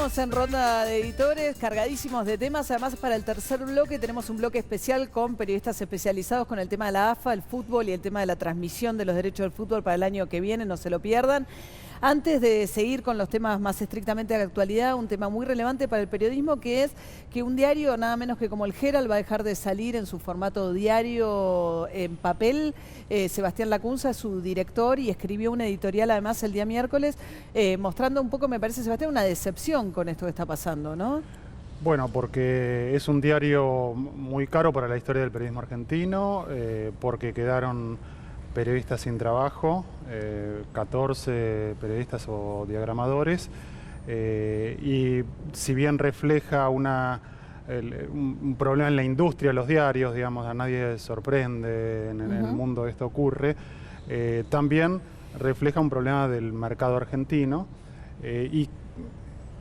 Seguimos en ronda de editores, cargadísimos de temas. Además, para el tercer bloque tenemos un bloque especial con periodistas especializados con el tema de la AFA, el fútbol y el tema de la transmisión de los derechos del fútbol para el año que viene. No se lo pierdan. Antes de seguir con los temas más estrictamente de la actualidad, un tema muy relevante para el periodismo, que es que un diario, nada menos que como el Herald, va a dejar de salir en su formato diario en papel. Sebastián Lacunza es su director y escribió una editorial además el día miércoles, mostrando un poco, me parece, Sebastián, una decepción con esto que está pasando, ¿no? Bueno, porque es un diario muy caro para la historia del periodismo argentino, porque quedaron periodistas sin trabajo, 14 periodistas o diagramadores, y si bien refleja un problema en la industria de los diarios, digamos, a nadie sorprende en el mundo esto ocurre, también refleja un problema del mercado argentino, y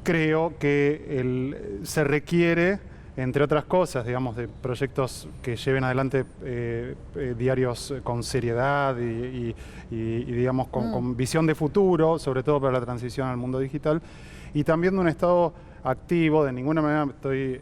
creo que se requiere, entre otras cosas, digamos, de proyectos que lleven adelante diarios con seriedad y digamos, con visión de futuro, sobre todo para la transición al mundo digital, y también de un Estado activo. De ninguna manera me estoy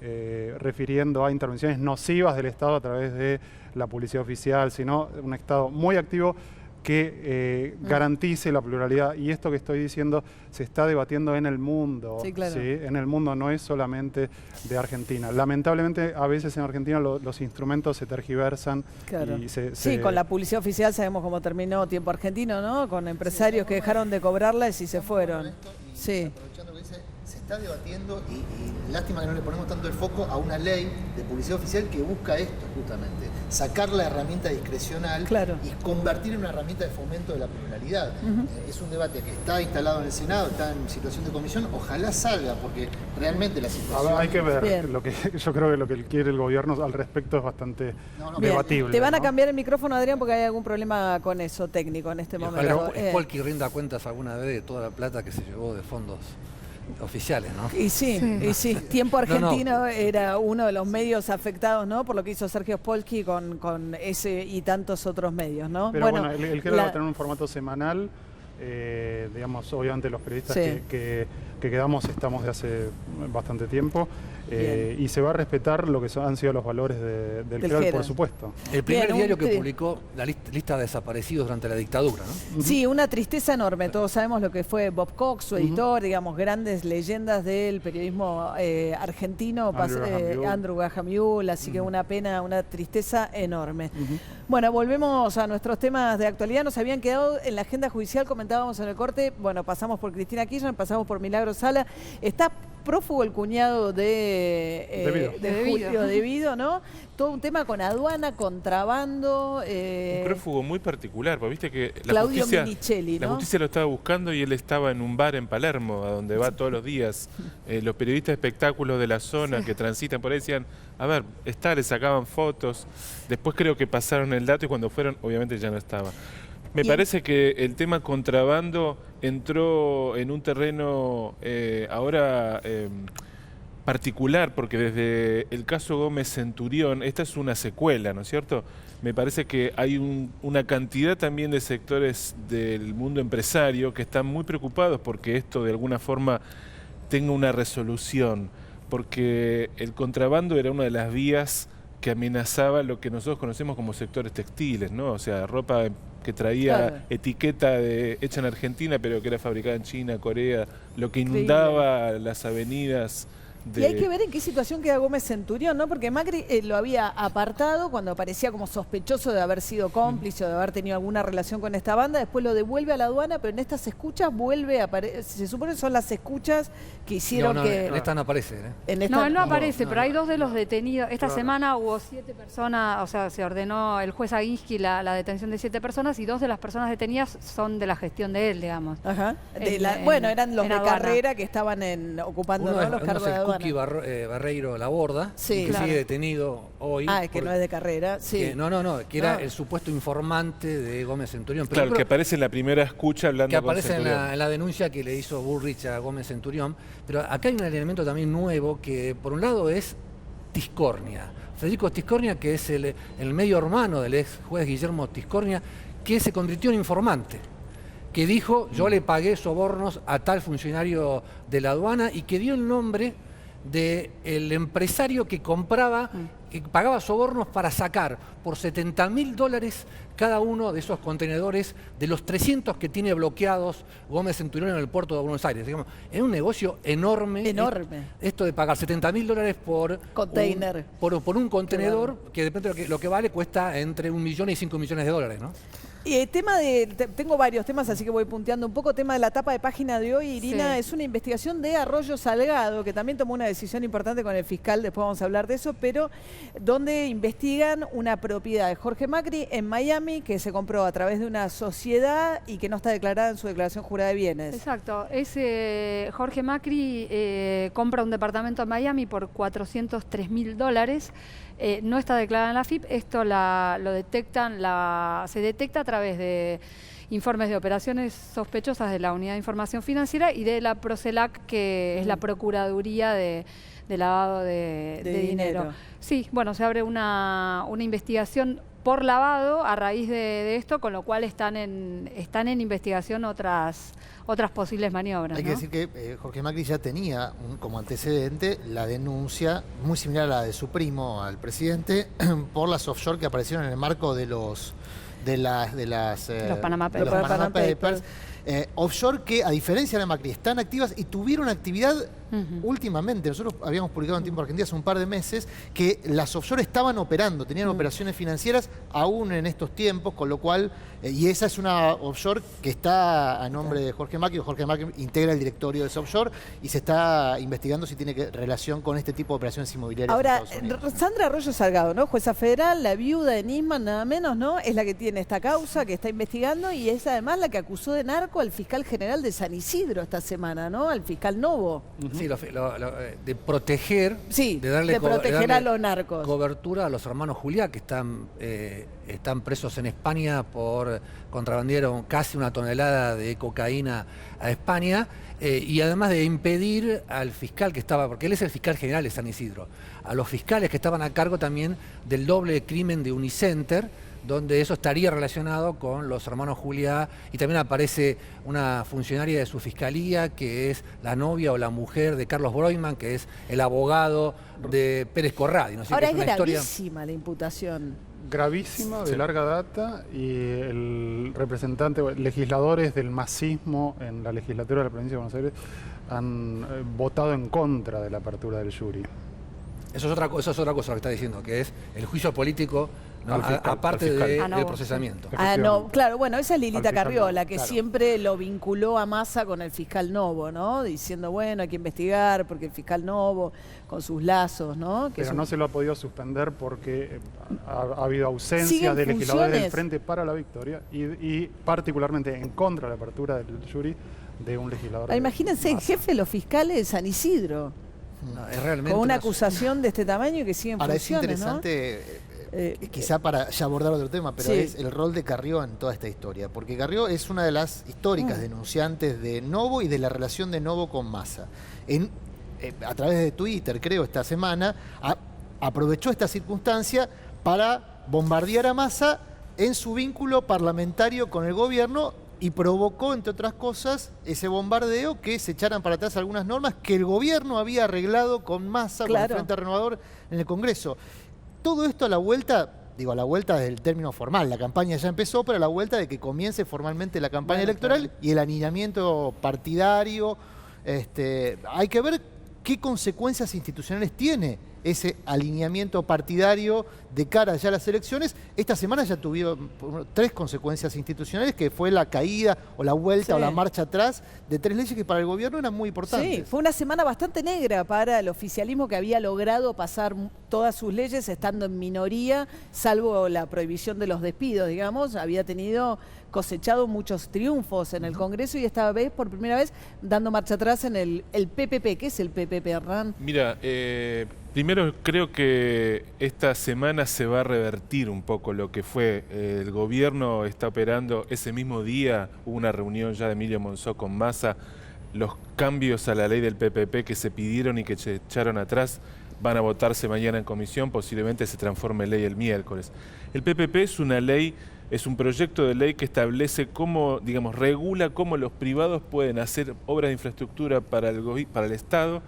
refiriendo a intervenciones nocivas del Estado a través de la publicidad oficial, sino un Estado muy activo que garantice la pluralidad. Y esto que estoy diciendo se está debatiendo en el mundo. Sí, claro. ¿Sí? En el mundo, no es solamente de Argentina. Lamentablemente, a veces en Argentina los instrumentos se tergiversan. Claro. Y sí, con la publicidad oficial sabemos cómo terminó Tiempo Argentino, ¿no? Con empresarios que dejaron de cobrarlas y se fueron. Sí. Aprovechando que dice, se está debatiendo y lástima que no le ponemos tanto el foco a una ley de publicidad oficial que busca esto justamente, sacar la herramienta discrecional y convertir en una herramienta de fomento de la pluralidad. Es un debate que está instalado en el Senado, está en situación de comisión, ojalá salga, porque realmente la situación... Hay que ver, yo creo que lo que quiere el gobierno al respecto es bastante debatible. Te van a cambiar el micrófono, Adrián, porque hay algún problema con eso técnico en este momento. Pero Polky rinda cuentas alguna vez de toda la plata que se llevó de fondos oficiales, ¿no? Y sí. Tiempo Argentino era uno de los medios afectados, ¿no? Por lo que hizo Sergio Polky con ese y tantos otros medios, ¿no? Pero bueno, el Herald va a tener un formato semanal. Digamos, obviamente los periodistas que quedamos estamos de hace bastante tiempo, y se va a respetar lo que han sido los valores del Herald, por supuesto. El primer diario que publicó la lista de desaparecidos durante la dictadura, ¿no? Sí, una tristeza enorme. Todos sabemos lo que fue Bob Cox, su editor, digamos, grandes leyendas del periodismo argentino, Andrew Graham Yule, así que una pena, una tristeza enorme. Bueno, volvemos a nuestros temas de actualidad. Nos habían quedado en la agenda judicial, comentábamos en el corte, bueno, pasamos por Cristina Kirchner, pasamos por Milagro Sala. Está prófugo el cuñado de Julio Devido, ¿no? Todo un tema con aduana, contrabando. Un prófugo muy particular, porque viste que Claudio Minichelli, ¿no? La justicia lo estaba buscando y él estaba en un bar en Palermo, a donde va todos los días. Los periodistas de espectáculos de la zona que transitan por ahí decían, a ver, le sacaban fotos. Después creo que pasaron el dato y cuando fueron, obviamente ya no estaba. Me parece que el tema contrabando entró en un terreno ahora particular, porque desde el caso Gómez Centurión, esta es una secuela, ¿no es cierto? Me parece que hay una cantidad también de sectores del mundo empresario que están muy preocupados porque esto de alguna forma tenga una resolución, porque el contrabando era una de las vías que amenazaba lo que nosotros conocemos como sectores textiles, ¿no? O sea, ropa que traía etiqueta hecha en Argentina, pero que era fabricada en China, Corea, lo que inundaba las avenidas. Y hay que ver en qué situación queda Gómez Centurión, ¿no? Porque Macri lo había apartado cuando parecía como sospechoso de haber sido cómplice o de haber tenido alguna relación con esta banda, después lo devuelve a la aduana, pero en estas escuchas vuelve a aparecer. Se supone que son las escuchas que hicieron que... En esta no aparece, ¿eh? Él no aparece, pero hay 2 de los detenidos. Esta semana hubo 7 personas, o sea, se ordenó el juez Aguischi la detención de 7 personas y 2 de las personas detenidas son de la gestión de él, digamos. Bueno, eran los de carrera que estaban ocupando los cargos de aduana. Barreiro Laborda, que sigue detenido hoy. Es que no es de carrera, que era el supuesto informante de Gómez Centurión. Pero claro, que aparece en la primera escucha hablando con Centurión. Que aparece en la denuncia que le hizo Bullrich a Gómez Centurión. Pero acá hay un elemento también nuevo que, por un lado, es Tiscornia. Federico Tiscornia, que es el medio hermano del ex juez Guillermo Tiscornia, que se convirtió en informante. que dijo, yo le pagué sobornos a tal funcionario de la aduana, y que dio el nombre del empresario que compraba, que pagaba sobornos para sacar por $70.000 cada uno de esos contenedores de los 300 que tiene bloqueados Gómez Centurión en el puerto de Buenos Aires. Digamos, es un negocio enorme. Enorme. Esto de pagar $70.000 por container. Por un contenedor que depende de lo que vale, cuesta entre 1 millón y 5 millones de dólares, ¿no? Tengo varios temas, así que voy punteando un poco. Tema de la tapa de página de hoy, Irina, Sí. es una investigación de Arroyo Salgado, que también tomó una decisión importante con el fiscal, después vamos a hablar de eso, pero donde investigan una propiedad de Jorge Macri en Miami que se compró a través de una sociedad y que no está declarada en su declaración jurada de bienes. Exacto. Jorge Macri compra un departamento en Miami por $403.000. No está declarada en la AFIP. Esto se detecta a través de informes de operaciones sospechosas de la Unidad de Información Financiera y de la Procelac, que es la Procuraduría de lavado de dinero. Sí, bueno, se abre una investigación por lavado a raíz de esto, con lo cual están en investigación otras posibles maniobras. Hay que decir que Jorge Macri ya tenía como antecedente la denuncia muy similar a la de su primo, al presidente, por las offshore que aparecieron en el marco de los Panama Papers. los Panama Papers. Offshore que, a diferencia de Macri, están activas y tuvieron actividad últimamente. Nosotros habíamos publicado en Tiempo Argentina hace un par de meses que las offshore estaban operando, tenían operaciones financieras aún en estos tiempos, con lo cual, y esa es una offshore que está a nombre de Jorge Macri. Jorge Macri integra el directorio de esa offshore y se está investigando si tiene relación con este tipo de operaciones inmobiliarias. Ahora, en Estados Unidos. Sandra Arroyo Salgado, ¿no? Jueza federal, la viuda de Nisman, nada menos, ¿no? Es la que tiene esta causa, que está investigando, y es además la que acusó de narco al fiscal general de San Isidro esta semana, ¿no? Al fiscal Novo. Sí, de proteger, Sí, de proteger a los narcos. Cobertura a los hermanos Juliá, que están presos en España por contrabandear casi 1 tonelada de cocaína a España, y además de impedir al fiscal que estaba, porque él es el fiscal general de San Isidro, a los fiscales que estaban a cargo también del doble crimen de Unicenter, donde eso estaría relacionado con los hermanos Juliá, y también aparece una funcionaria de su fiscalía que es la novia o la mujer de Carlos Broiman, que es el abogado de Pérez Corradi. ¿No? Ahora, es es una gravísima la imputación. Gravísima, de larga data, y el representante, legisladores del masismo en la legislatura de la provincia de Buenos Aires han votado en contra de la apertura del jury. Eso es otra cosa lo que está diciendo, que es el juicio político, ¿no? Aparte del procesamiento. No, claro, bueno, esa es Lilita Carriola, que claro, siempre lo vinculó a Massa con el fiscal Novo, ¿no? Diciendo, bueno, hay que investigar porque el fiscal Novo, con sus lazos, ¿no? Pero no se lo ha podido suspender porque ha habido ausencia ¿Siguen de legisladores funciones? del Frente para la Victoria y particularmente en contra de la apertura del jury de un legislador. Imagínense, el jefe de los fiscales de San Isidro, No, es realmente con una acusación de este tamaño y que siguen Ahora, es funciones, interesante, quizá para ya abordar otro tema, pero Sí. es el rol de Carrió en toda esta historia. Porque Carrió es una de las históricas denunciantes de Novo y de la relación de Novo con Massa. A través de Twitter, creo, esta semana, aprovechó esta circunstancia para bombardear a Massa en su vínculo parlamentario con el gobierno y provocó, entre otras cosas, ese bombardeo, que se echaran para atrás algunas normas que el gobierno había arreglado con Massa, con el Frente Renovador en el Congreso. Todo esto a la vuelta, digo, a la vuelta del término formal, la campaña ya empezó, pero a la vuelta de que comience formalmente la campaña electoral y el alineamiento partidario. Hay que ver qué consecuencias institucionales tiene ese alineamiento partidario de cara ya a las elecciones. Esta semana ya tuvieron 3 consecuencias institucionales, que fue la caída o la vuelta o la marcha atrás de 3 leyes que para el gobierno eran muy importantes. Sí, fue una semana bastante negra para el oficialismo, que había logrado pasar todas sus leyes estando en minoría, salvo la prohibición de los despidos, digamos. Había cosechado muchos triunfos en el Congreso y esta vez, por primera vez, dando marcha atrás en el PPP. ¿Qué es el PPP, Hernán? Mira, primero creo que esta semana se va a revertir un poco lo que fue. El gobierno está operando ese mismo día, hubo una reunión ya de Emilio Monzó con Massa, los cambios a la ley del PPP que se pidieron y que se echaron atrás van a votarse mañana en comisión, posiblemente se transforme en ley el miércoles. El PPP es una ley, es un proyecto de ley que establece cómo, digamos, regula cómo los privados pueden hacer obras de infraestructura para el Estado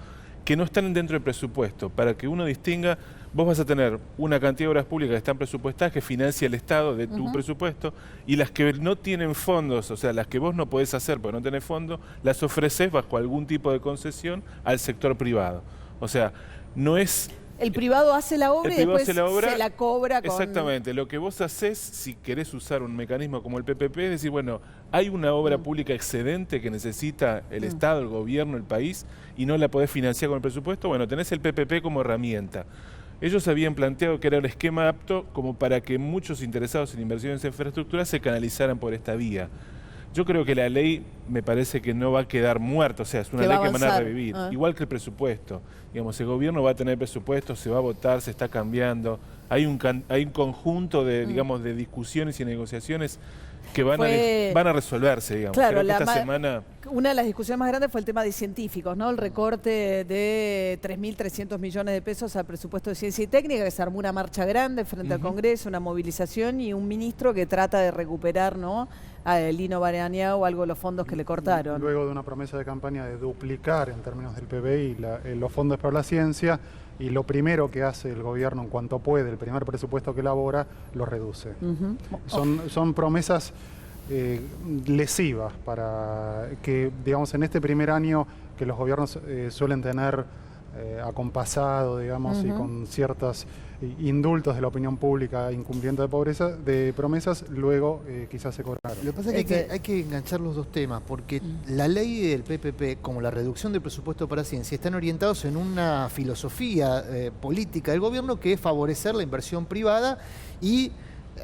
que no están dentro del presupuesto, para que uno distinga. Vos vas a tener una cantidad de obras públicas que están presupuestadas que financia el Estado de tu presupuesto, y las que no tienen fondos, o sea, las que vos no podés hacer porque no tenés fondos, las ofreces bajo algún tipo de concesión al sector privado. O sea, no es... El privado hace la obra y después se la cobra con... Exactamente. Lo que vos hacés, si querés usar un mecanismo como el PPP, es decir, bueno, hay una obra pública excedente que necesita el Estado, el gobierno, el país, y no la podés financiar con el presupuesto, bueno, tenés el PPP como herramienta. Ellos habían planteado que era un esquema apto como para que muchos interesados en inversiones en infraestructura se canalizaran por esta vía. Yo creo que la ley me parece que no va a quedar muerta, o sea, es una ley que van a revivir, igual que el presupuesto. Digamos, el gobierno va a tener presupuesto, se va a votar, se está cambiando. Hay un conjunto de, digamos, de discusiones y negociaciones que van a resolverse, digamos. Claro, creo que esta semana... Una de las discusiones más grandes fue el tema de científicos, ¿no? El recorte de 3.300 millones de pesos al presupuesto de ciencia y técnica, que se armó una marcha grande frente al Congreso, una movilización y un ministro que trata de recuperar, ¿no?, a Lino Barañao algo de los fondos que le cortaron. Luego de una promesa de campaña de duplicar en términos del PBI los fondos para la ciencia, y lo primero que hace el gobierno en cuanto puede, el primer presupuesto que elabora, lo reduce. Son promesas lesivas para que, digamos, en este primer año que los gobiernos suelen tener acompasado, digamos, y con ciertos indultos de la opinión pública, incumplimiento de promesas, luego quizás se cobraron. Lo que pasa es que hay que enganchar los dos temas, porque la ley del PPP, como la reducción del presupuesto para ciencia, están orientados en una filosofía política del gobierno que es favorecer la inversión privada y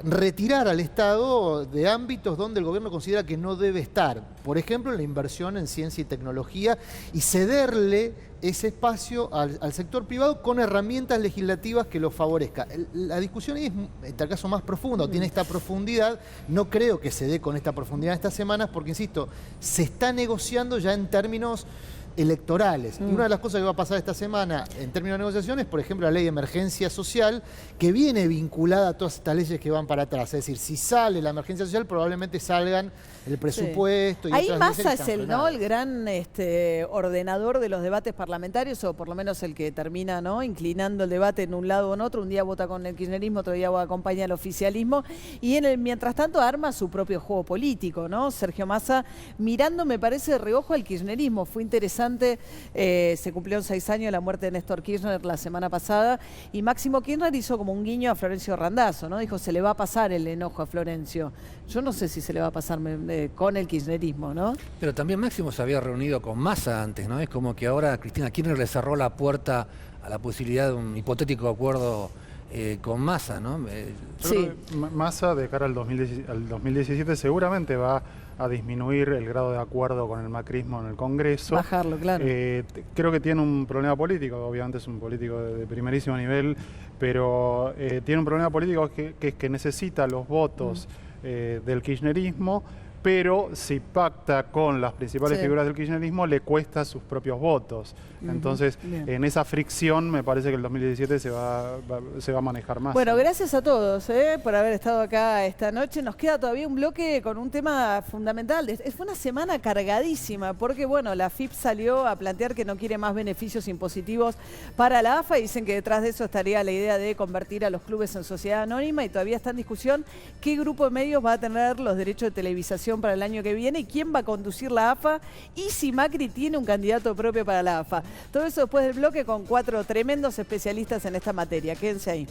retirar al Estado de ámbitos donde el gobierno considera que no debe estar. Por ejemplo, la inversión en ciencia y tecnología, y cederle ese espacio al sector privado con herramientas legislativas que lo favorezca. La discusión es, en tal caso, más profunda, o tiene esta profundidad. No creo que se dé con esta profundidad estas semanas, porque, insisto, se está negociando ya en términos electorales. Y una de las cosas que va a pasar esta semana en términos de negociaciones, por ejemplo, la ley de emergencia social, que viene vinculada a todas estas leyes que van para atrás. Es decir, si sale la emergencia social, probablemente salgan el presupuesto. Y ahí otras Massa leyes que es están el gran ordenador de los debates parlamentarios, o por lo menos el que termina, ¿no?, inclinando el debate en un lado o en otro. Un día vota con el kirchnerismo, otro día acompaña al oficialismo, y mientras tanto arma su propio juego político, ¿no? Sergio Massa mirando, me parece, de reojo al kirchnerismo. Fue interesante. Se cumplieron 6 años de la muerte de Néstor Kirchner la semana pasada, y Máximo Kirchner hizo como un guiño a Florencio Randazzo, ¿no? Dijo, se le va a pasar el enojo a Florencio. Yo no sé si se le va a pasar con el kirchnerismo, ¿no? Pero también Máximo se había reunido con Massa antes, ¿no? Es como que ahora Cristina Kirchner le cerró la puerta a la posibilidad de un hipotético acuerdo con Massa, ¿no? Sí. Massa, de cara al 2017, seguramente va a disminuir el grado de acuerdo con el macrismo en el Congreso. Bajarlo, claro. Creo que tiene un problema político, obviamente es un político de primerísimo nivel, pero tiene un problema político que es que necesita los votos del kirchnerismo, pero si pacta con las principales figuras del kirchnerismo, le cuesta sus propios votos. Entonces, en esa fricción, me parece que el 2017 se va a manejar más. Bueno, gracias a todos por haber estado acá esta noche. Nos queda todavía un bloque con un tema fundamental. Fue una semana cargadísima, porque bueno, la FIP salió a plantear que no quiere más beneficios impositivos para la AFA, y dicen que detrás de eso estaría la idea de convertir a los clubes en sociedad anónima, y todavía está en discusión qué grupo de medios va a tener los derechos de televisación para el año que viene, y quién va a conducir la AFA, y si Macri tiene un candidato propio para la AFA. Todo eso después del bloque con 4 tremendos especialistas en esta materia. Quédense ahí.